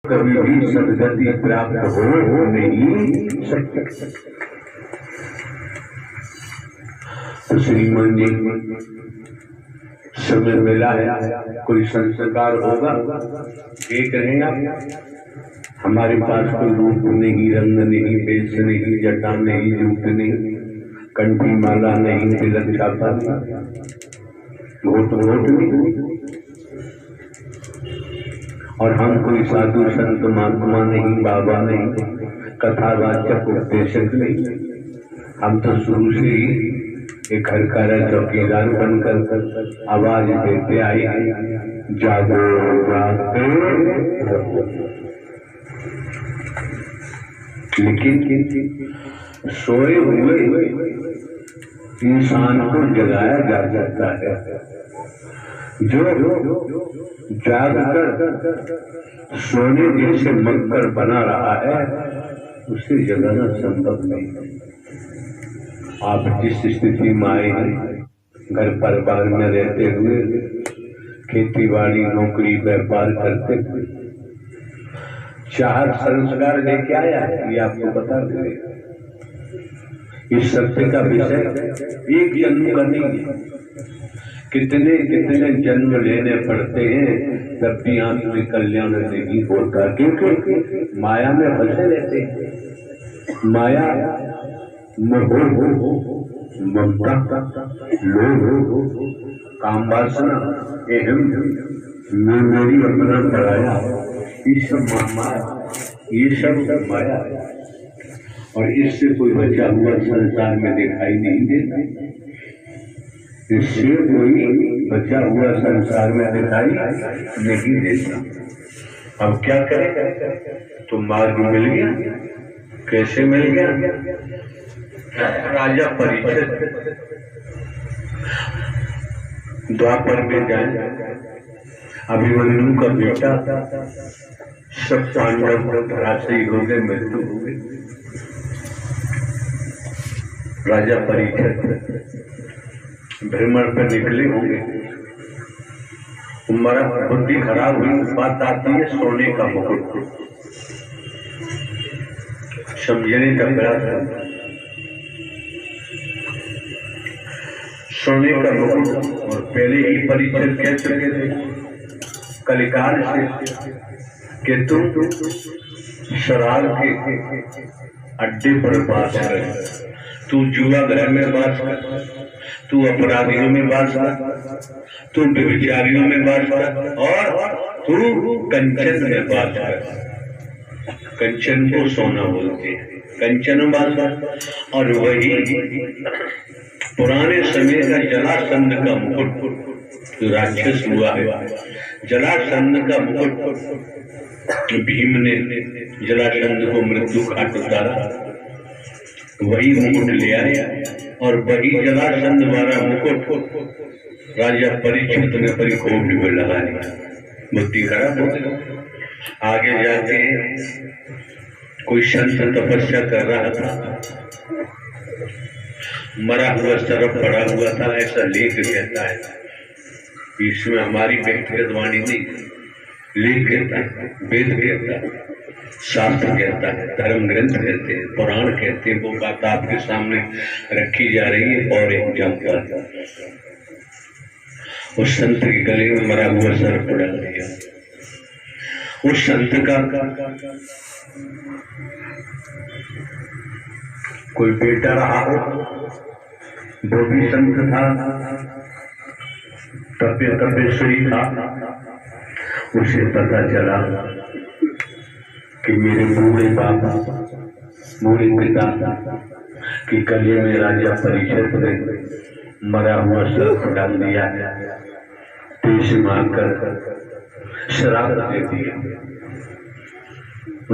कभी भी सदगति प्राप्त हो नहीं सकती। तो श्रीमान जी समय मिला है, कोई संस्कार होगा, एक रहेगा। हमारे पास कोई रूप नहीं, रंग नहीं, वेश नहीं, जटा नहीं, जूट नहीं, कंठी माला नहीं, तिलक छापा नहीं, घोट नहीं, और हम कोई साधु संत महात्मा नहीं, बाबा नहीं, कथावाचक उपदेशक नहीं। हम तो शुरू से ही एक घर का चौकीदार बनकर आवाज देते आए, जागो जागते रहो। लेकिन सोए हुए इंसान को जगाया जा सकता है। जो जागकर सोने जैसे मक्कर बना रहा है, उसे जगाना संभव नहीं। आप जिस स्थिति में आए हैं, घर परिवार में रहते हुए, खेती बाड़ी नौकरी व्यापार करते हुए, चार संस्कार लेके आया है, ये आपको बता दें। इस सत्य का विषय एक जन्म का नहीं है, कितने कितने जन्म लेने पड़ते हैं, तब भी आंख में कल्याण नहीं होता, क्योंकि माया में फंसे रहते हैं। माया मोह, ममता, लोभ, काम वासना, अहम, मैं मेरी अपना पराया, ये सब माया, ये सब माया है। और इससे कोई बचा हुआ संसार में दिखाई नहीं देता, इससे कोई बचा हुआ संसार में दिखाई नहीं देता। अब क्या करें? तो मार्ग मिल गया। कैसे मिल गया? राजा परीक्षित द्वापर में जाए, अभिमन्यु का बेटा, सब पांडव धराशायी हो गए, मृत्यु हो गई। राजा परीक्षित भ्रमण पर निकले होंगे, हमारा बुद्धि खराब हुई, बात आती है सोने का मुकुट, समझने का प्रयास, सोने का मुकुट। और पहले ही परिचय कह चुके थे कलिकाल से कि तुम शराब के अड्डे पर बास कर, तू जुआ घर में बास कर, तू अपराधियों में बास कर, तू व्यभिचारियों में बास कर, और तू कंचन में बास कर। कंचन को सोना बोलते हैं, कंचन बास कर। और वही पुराने समय का जलासंध का मुकुट, जो राक्षस हुआ है, जलासंध का मुकुट, भीम ने जलासंध को मृत्यु घाट उतारा, वही मुकुट ले आया। और वही जलासंध वाला मुकुट राजा परीक्षित ने परिकोट में लगा लिया। बुद्धि खराब हो गई। आगे जाके कोई संत तपस्या कर रहा था, मरा हुआ सरफ पड़ा हुआ था, ऐसा लेख कहता है। इसमें हमारी व्यक्तिगत वाणी नहीं, लेख कहता है, वेद कहता है, शास्त्र कहता है, धर्म ग्रंथ कहते हैं, पुराण कहते हैं। वो बात आपके सामने रखी जा रही है। और एग्जाम्पल, उस संत के गले में मरा हुआ सरफ पड़ा दिया। उस संत का कोई बेटा रहा हो, वो भी संत था, तपेश्वरी था। उसे पता चला कि मेरे बूढ़े बाबा, बूढ़े पिता के गले में राजा परीक्षित ने मरा हुआ सर्प डाल दिया, तेज मारकर श्राप दे दिया।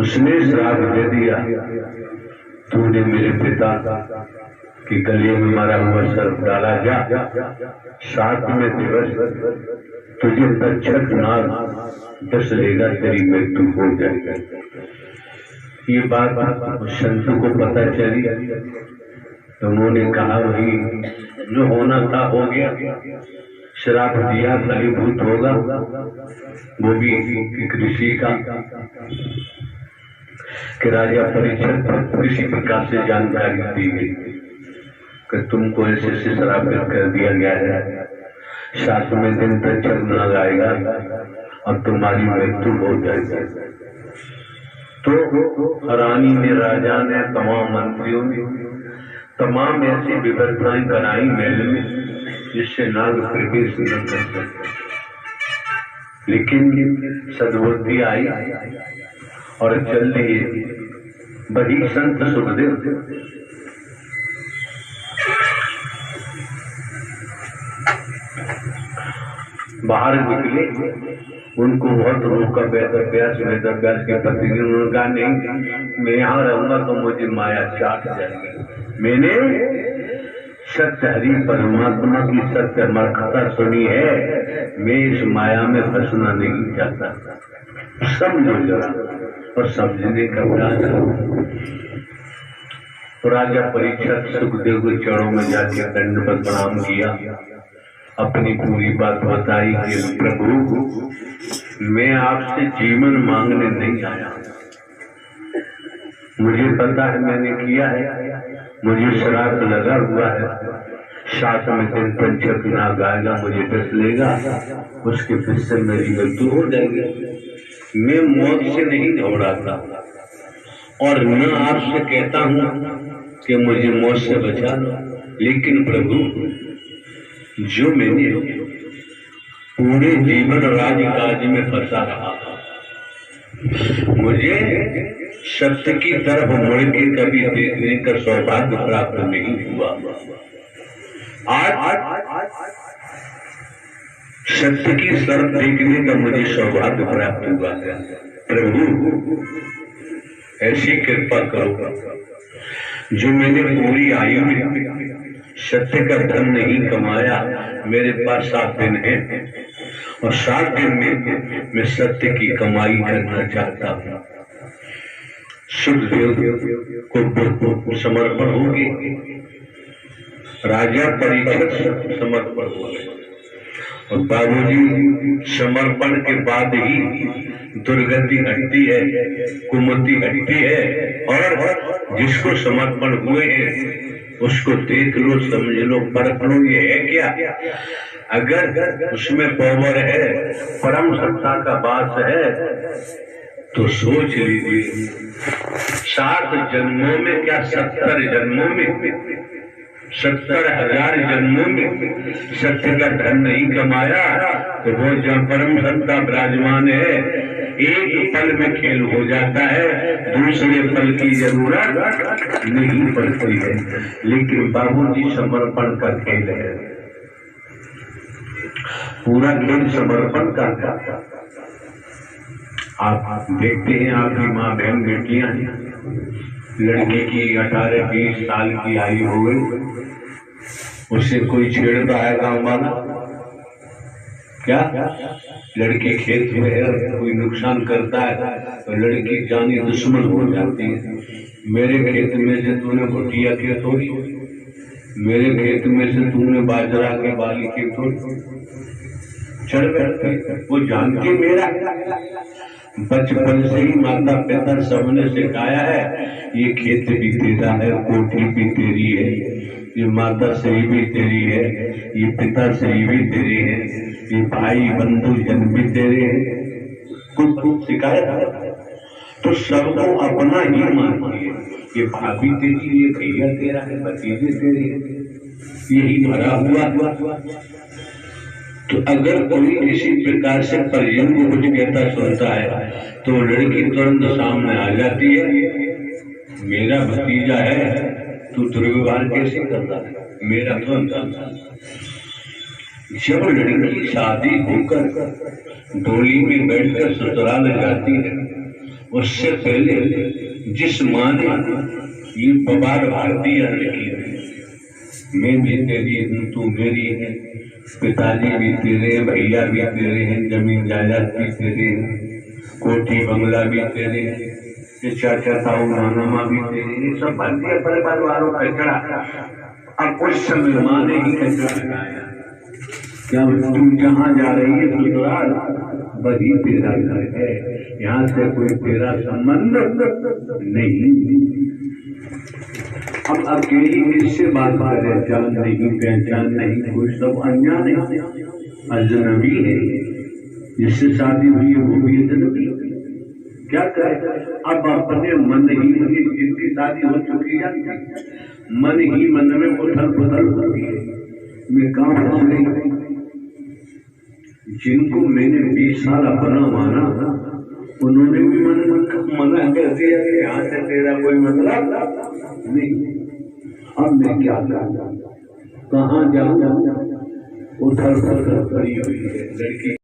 उसने श्राप दे दिया, तूने मेरे पिता के गले में मरा हुआ सर्प डाला, जा 7वें दिवस तुझे तक्षक नाग डस लेगा, तेरी मृत्यु हो जाएगी। ये बात संत को पता चली, तो उन्होंने कहा वही जो होना था हो गया, श्राप दिया फलीभूत होगा, वो भी एक ऋषि का, कि राजा परीक्षित किसी प्रकार से जानकारी दी गई कि तुमको ऐसे से श्रापित कर दिया गया है, 7वें दिन तक चलना जाएगा और तुम्हारी मृत्यु हो जाएगी। तो रानी ने, राजा ने, तमाम मंत्रियों ने तमाम ऐसी व्यवस्थाएं कराई महल में जिससे नाग प्रवेश न कर सके। लेकिन सद्बुद्धि आई और चल दिए वही संत सुखदेव बाहर निकले। उनको बहुत रोका, वेदव्यास के पति ने उन्होंने कहा नहीं, मैं यहाँ रहूंगा तो मुझे माया चाट जाएगी। मैंने सत्य हरि परमात्मा की सत्य मर्खता सुनी है, मैं इस माया में फंसना नहीं चाहता। समझो जरा, और समझने का प्रयास। तो राजा परीक्षित सुखदेव के चरणों में जाके दंडवत प्रणाम किया, अपनी पूरी बात बताई कि प्रभु मैं आपसे जीवन मांगने नहीं आया, मुझे पता है मैंने किया है, मुझे श्राप लगा हुआ है, 7वें दिन पंचक नाग आएगा, मुझे डस लेगा, उसके फिर मेरी मृत्यु हो जाएगी। मैं मौत से नहीं घबराता और न आपसे कहता हूं कि मुझे मौत से बचा लो, लेकिन प्रभु जो मैंने पूरे जीवन राजकाज में फंसा रहा, मुझे सत्य की तरफ मुड़ के कभी देखने का सौभाग्य प्राप्त नहीं हुआ। आज सत्य की तरफ देखने का मुझे सौभाग्य प्राप्त हुआ है। प्रभु ऐसी कृपा करो, जो मैंने पूरी आयु में सत्य का धन नहीं कमाया, मेरे पास 7 दिन है और 7 दिन में मैं सत्य की कमाई करना चाहता हूँ। सुखदेव को समर्पण होगी, राजा परीक्षित समर्पण हो गए और बाबूजी समर्पण के बाद ही दुर्गति हटती है, कुमति हटती है, और जिसको समर्पण हुए हैं उसको देख लो, समझ लो, परख लो, ये है क्या। अगर उसमें पावर है, परम सत्ता का वास है, तो सोच लीजिए 7 जन्मों में क्या 70 जन्मों में 70,000 जन्मों में सत्य का धन नहीं कमाया, तो वो जहाँ परम सत्ता विराजमान है, एक पल में खेल हो जाता है, दूसरे पल की जरूरत नहीं पड़ती है। लेकिन बाबूजी समर्पण का खेल है, पूरा खेल समर्पण का था। आप देखते हैं, आपकी माँ बहन बेटियां, लड़की की 18-20 साल की आयु हो गई, उससे कोई छेड़ता है गाँव वाला, क्या लड़की खेत में है, कोई नुकसान करता है तो लड़की जानी दुश्मन हो जाती है। मेरे खेत में से तूने भुटिया के तोड़ी, मेरे खेत में से तूने बाजरा के बाली के तोड़ी, चढ़ बैठती। वो जानती मेरा, बचपन से ही माता पिता सबने सिखाया है, ये खेत भी तेरा है, कोठी भी तेरी है, ये माता सही भी तेरी है, ये पिता सही भी तेरे हैं, ये भाई बंधु जन भी तेरे हैं, कुछ सिखाया था। तो सबको अपना ही मानती है, ये भाभी तेरी, ये भैया तेरा है, भतीजे तेरे हैं, यही भरा हुआ। तो अगर कोई किसी प्रकार से परिजन को कुछ कहता सुनता है तो लड़की तुरंत सामने आ जाती है, मेरा भतीजा है, तू दुर्व्यवहार कैसे करता है, मेरा तुरंत आता। जब लड़की शादी होकर डोली में बैठकर ससुराल जाती है, उससे पहले जिस माँ ने ये बबार भारतीय लड़की है, मैं भी तेरी हूँ, तू मेरी है, पिताजी भी तेरे हैं, भैया भी तेरे हैं, जमीन जायदाद भी तेरे हैं, कोठी बंगला भी तेरे हैं, ये चाचा ताऊ नाना माँ भी तेरे हैं, सब भारतीय परिवार वालों का कचरा। अब उस समय माँ ने ही कचरा लगाया, क्या तू जहाँ जा रही है ससुराल वही तेरा घर है, यहाँ से कोई तेरा संबंध नहीं। अब अकेली किससे बात करे, जान नहीं पहचान नहीं, कोई सब अनजान है, अजनबी है। जिससे शादी हुई है वो भी अजनबी, क्या करे। अब अपने मन ही में जिनकी शादी हो चुकी है, मन ही मन में उथल पुथल होती है, मैं कहाँ फंस गई। जिनको मैंने 20 साल अपना माना, उन्होंने भी मना कर दिया कि यहाँ से तेरा कोई मतलब नहीं। अब मैं क्या करूँ, कहाँ जाऊँ, उधर पड़ी हुई है लड़की।